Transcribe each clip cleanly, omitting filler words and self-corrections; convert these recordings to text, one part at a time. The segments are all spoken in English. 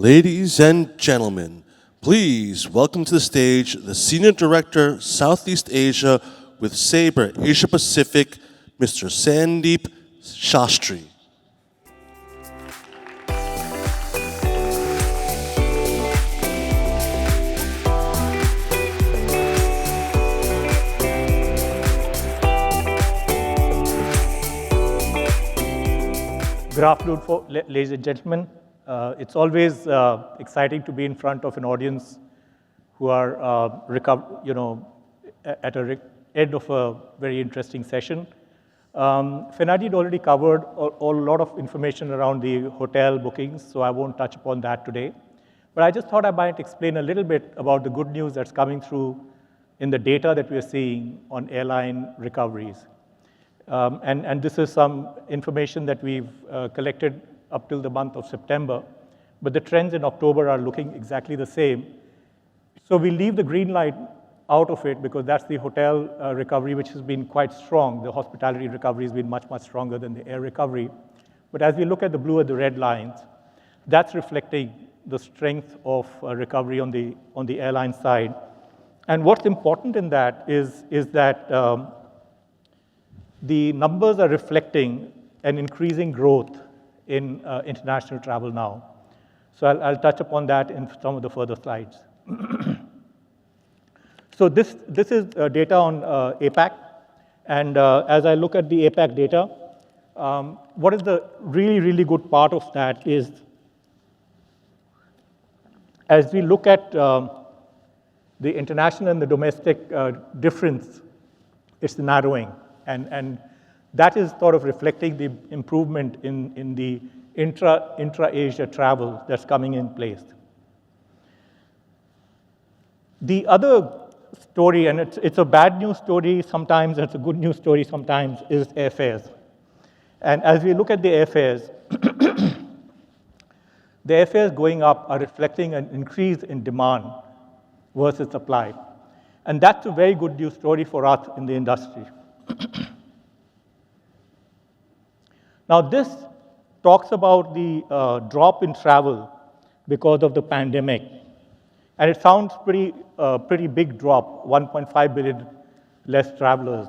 Ladies and gentlemen, please welcome to the stage the Senior Director, Southeast Asia with Sabre Asia Pacific, Mr. Sandeep Shastri. Good afternoon, ladies and gentlemen. It's always exciting to be in front of an audience who are, at the end of a very interesting session. Fenadi had already covered a lot of information around the hotel bookings, so I won't touch upon that today. But I just thought I might explain a little bit about the good news that's coming through in the data that we're seeing on airline recoveries. And this is some information that we've collected up till the month of September, but the trends in October are looking exactly the same. So we leave the green light out of it because that's the hotel recovery, which has been quite strong. The hospitality recovery has been much, much stronger than the air recovery. But as we look at the blue and the red lines, that's reflecting the strength of recovery on the airline side. And what's important in that is that the numbers are reflecting an increasing growth in international travel now. So I'll touch upon that in some of the further slides. So this is data on APAC. And as I look at the APAC data, what is the really, really good part of that is as we look at the international and the domestic difference, it's narrowing. And that is sort of reflecting the improvement in the intra-Asia travel that's coming in place. The other story, and it's a bad news story sometimes, it's a good news story sometimes, is airfares. And as we look at the airfares, the airfares going up are reflecting an increase in demand versus supply. And that's a very good news story for us in the industry. Now, this talks about the drop in travel because of the pandemic. And it sounds pretty big drop, 1.5 billion less travelers.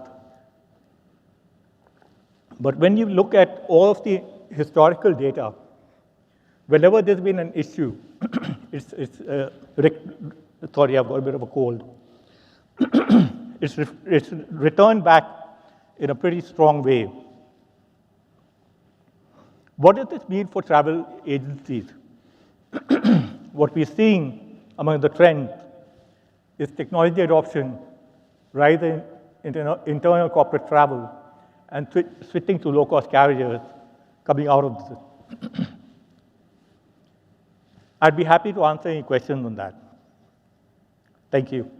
But when you look at all of the historical data, whenever there's been an issue, sorry, I've got a bit of a cold. it's returned back in a pretty strong way. What does this mean for travel agencies? What we're seeing among the trends is technology adoption, rise in internal corporate travel, and switching to low-cost carriers coming out of this. I'd be happy to answer any questions on that. Thank you.